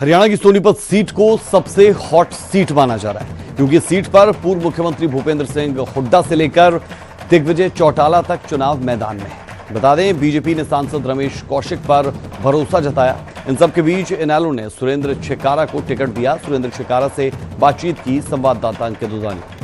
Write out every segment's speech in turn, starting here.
हरियाणा की सोनीपत सीट को सबसे हॉट सीट माना जा रहा है क्योंकि इस सीट पर पूर्व मुख्यमंत्री भूपेंद्र सिंह हुड्डा से लेकर दिग्विजय चौटाला तक चुनाव मैदान में है। बता दें, बीजेपी ने सांसद रमेश कौशिक पर भरोसा जताया। इन सबके बीच इनेलो ने सुरेंद्र छिकारा को टिकट दिया। सुरेंद्र छिकारा से बातचीत की संवाददाता अंकित दुधानी।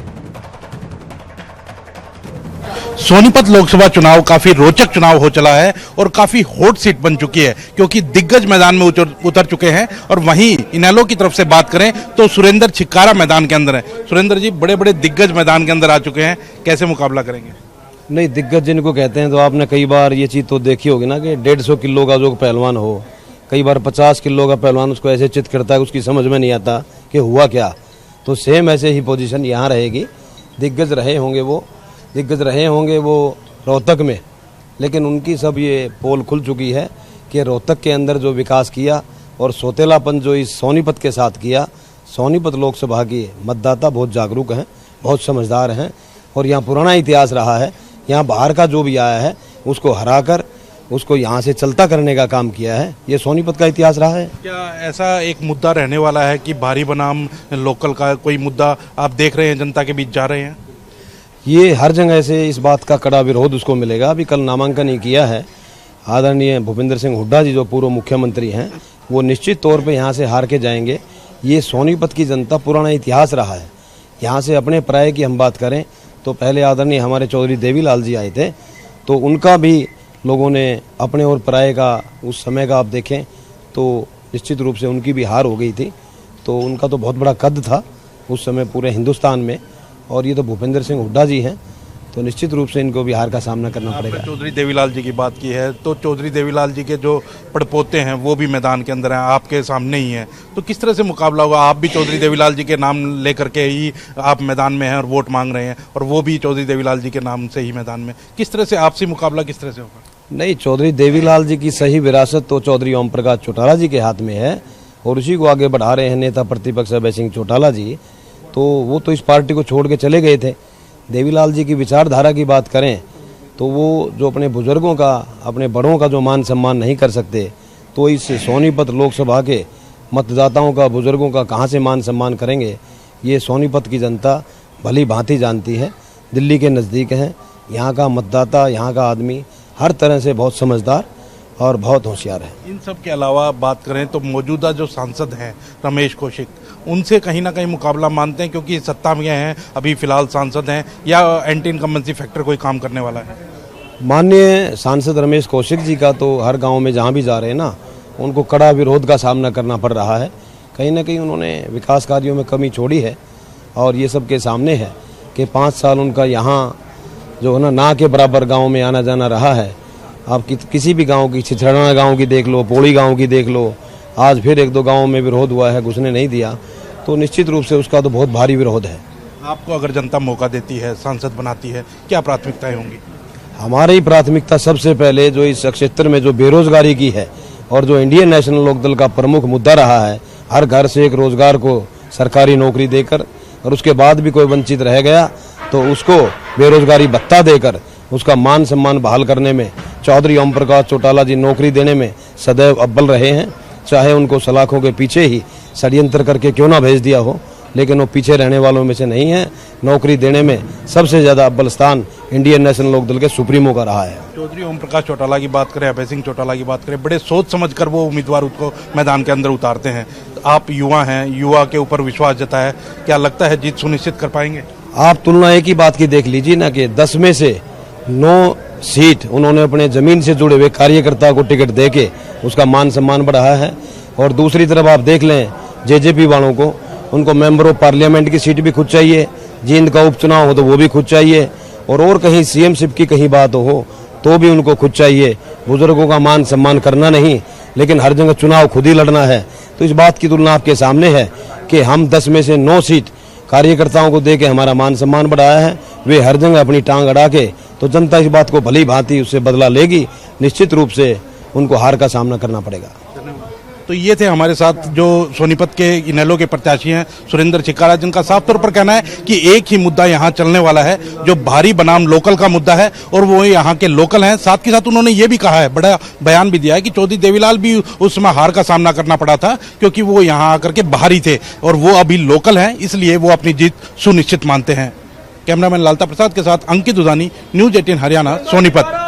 सोनीपत लोकसभा चुनाव काफी रोचक चुनाव हो चला है और काफी हॉट सीट बन चुकी है क्योंकि दिग्गज मैदान में उतर चुके हैं। और वहीं इनेलो की तरफ से बात करें तो सुरेंद्र छिकारा मैदान के अंदर है। सुरेंद्र जी, बड़े बड़े दिग्गज मैदान के अंदर आ चुके हैं, कैसे मुकाबला करेंगे? नहीं, दिग्गज जिनको कहते हैं तो आपने कई बार ये चीज तो देखी होगी ना कि 150 किलो का जो पहलवान हो, कई बार 50 किलो का पहलवान उसको ऐसे चित करता है, उसकी समझ में नहीं आता कि हुआ क्या। तो सेम ऐसे ही पोजीशन यहाँ रहेगी। दिग्गज रहे होंगे वो रोहतक में, लेकिन उनकी सब ये पोल खुल चुकी है कि रोहतक के अंदर जो विकास किया और सोतेलापन जो इस सोनीपत के साथ किया। सोनीपत लोकसभा की मतदाता बहुत जागरूक हैं, बहुत समझदार हैं और यहाँ पुराना इतिहास रहा है। यहाँ बाहर का जो भी आया है उसको हराकर उसको यहाँ से चलता करने का काम किया है। ये सोनीपत का इतिहास रहा है। क्या ऐसा एक मुद्दा रहने वाला है कि भारी बनाम लोकल का कोई मुद्दा आप देख रहे हैं जनता के बीच जा रहे हैं? ये हर जगह से इस बात का कड़ा विरोध उसको मिलेगा। अभी कल नामांकन ही किया है आदरणीय भूपेंद्र सिंह हुड्डा जी, जो पूर्व मुख्यमंत्री हैं, वो निश्चित तौर पे यहाँ से हार के जाएंगे। ये सोनीपत की जनता पुराना इतिहास रहा है। यहाँ से अपने प्राय की हम बात करें तो पहले आदरणीय हमारे चौधरी देवीलाल जी आए थे, तो उनका भी लोगों ने अपने और प्राय का उस समय का आप देखें तो निश्चित रूप से उनकी भी हार हो गई थी। तो उनका तो बहुत बड़ा कद था उस समय पूरे हिंदुस्तान में, और ये तो भूपेंद्र सिंह हुड्डा जी हैं, तो निश्चित रूप से इनको भी हार का सामना करना पड़ेगा। चौधरी देवीलाल जी की बात की है तो चौधरी देवीलाल जी के जो पड़पोते हैं वो भी मैदान के अंदर हैं, आपके सामने ही हैं, तो किस तरह से मुकाबला होगा? आप भी चौधरी देवीलाल जी के नाम लेकर के ही आप मैदान में हैं और वोट मांग रहे हैं, और वो भी चौधरी देवीलाल जी के नाम से ही मैदान में। किस तरह से आपसी मुकाबला किस तरह से होगा? नहीं, चौधरी देवीलाल जी की सही विरासत तो चौधरी ओम प्रकाश चौटाला जी के हाथ में है और उसी को आगे बढ़ा रहे हैं नेता प्रतिपक्ष अभय सिंह चौटाला जी। तो वो तो इस पार्टी को छोड़ के चले गए थे। देवीलाल जी की विचारधारा की बात करें तो वो जो अपने बुजुर्गों का, अपने बड़ों का जो मान सम्मान नहीं कर सकते, तो इस सोनीपत लोकसभा के मतदाताओं का, बुजुर्गों का कहाँ से मान सम्मान करेंगे? ये सोनीपत की जनता भली भांति जानती है। दिल्ली के नज़दीक हैं, यहाँ का मतदाता, यहाँ का आदमी हर तरह से बहुत समझदार और बहुत होशियार है। इन सब के अलावा बात करें तो मौजूदा जो सांसद हैं रमेश कौशिक, उनसे कहीं ना कहीं मुकाबला मानते हैं क्योंकि सत्ता में हैं, अभी फिलहाल सांसद हैं, या एंटी इनकम्बेंसी फैक्टर कोई काम करने वाला है? माननीय सांसद रमेश कौशिक जी का तो हर गांव में जहां भी जा रहे हैं ना, उनको कड़ा विरोध का सामना करना पड़ रहा है। कहीं ना कहीं उन्होंने विकास कार्यों में कमी छोड़ी है और ये सबके सामने है कि 5 साल उनका यहाँ जो है ना के बराबर गाँव में आना जाना रहा है। आप किसी भी गांव की, छिछड़ाना गांव की देख लो, पोड़ी गांव की देख लो, आज फिर 1-2 गांवों में विरोध हुआ है, घुसने नहीं दिया, तो निश्चित रूप से उसका तो बहुत भारी विरोध है। आपको अगर जनता मौका देती है, सांसद बनाती है, क्या प्राथमिकताएं होंगी? हमारी प्राथमिकता सबसे पहले जो इस क्षेत्र में जो बेरोजगारी की है और जो इंडियन नेशनल लोकदल का प्रमुख मुद्दा रहा है, हर घर से एक रोजगार को सरकारी नौकरी देकर, और उसके बाद भी कोई वंचित रह गया तो उसको बेरोजगारी भत्ता देकर उसका मान सम्मान बहाल करने में चौधरी ओम प्रकाश चौटाला जी नौकरी देने में सदैव अव्वल रहे हैं। चाहे उनको सलाखों के पीछे ही षड्यंत्र करके क्यों ना भेज दिया हो, लेकिन वो पीछे रहने वालों में से नहीं है। नौकरी देने में सबसे ज्यादा अव्वल स्थान इंडियन नेशनल लोकदल के सुप्रीमो का रहा है। चौधरी ओम प्रकाश चौटाला की बात करें, अभय सिंह चौटाला की बात करें, बड़े सोच समझ कर वो उम्मीदवार उसको मैदान के अंदर उतारते हैं। आप युवा हैं, युवा के ऊपर विश्वास जताया, क्या लगता है जीत सुनिश्चित कर पाएंगे? आप तुलना एक ही बात की देख लीजिए ना कि 10 में से 9 सीट उन्होंने अपने जमीन से जुड़े हुए कार्यकर्ता को टिकट देके उसका मान सम्मान बढ़ाया है। और दूसरी तरफ आप देख लें जेजेपी वालों को, उनको मेंबर ऑफ पार्लियामेंट की सीट भी खुद चाहिए, जींद का उपचुनाव हो तो वो भी खुद चाहिए, और कहीं सीएमशिप की कहीं बात हो तो भी उनको खुद चाहिए। बुजुर्गों का मान सम्मान करना नहीं, लेकिन हर जगह चुनाव खुद ही लड़ना है। तो इस बात की तुलना आपके सामने है कि हम 10 में से 9 सीट कार्यकर्ताओं को दे के हमारा मान सम्मान बढ़ाया है। वे हर जगह अपनी टांग अड़ा के, तो जनता इस बात को भली भांति उससे बदला लेगी। निश्चित रूप से उनको हार का सामना करना पड़ेगा। तो ये थे हमारे साथ जो सोनीपत के इनेलो के प्रत्याशी हैं सुरेंद्र चिकारा, जिनका साफ तौर पर कहना है कि एक ही मुद्दा यहाँ चलने वाला है जो भारी बनाम लोकल का मुद्दा है, और वो यहाँ के लोकल हैं। साथ के साथ उन्होंने ये भी कहा है, बड़ा बयान भी दिया है कि चौधरी देवीलाल भी उस समय हार का सामना करना पड़ा था क्योंकि वो यहाँ आकर के बाहरी थे और वो अभी लोकल हैं, इसलिए वो अपनी जीत सुनिश्चित मानते हैं। कैमरामैन लालता प्रसाद के साथ अंकित दुधानी, न्यूज 18 हरियाणा, सोनीपत।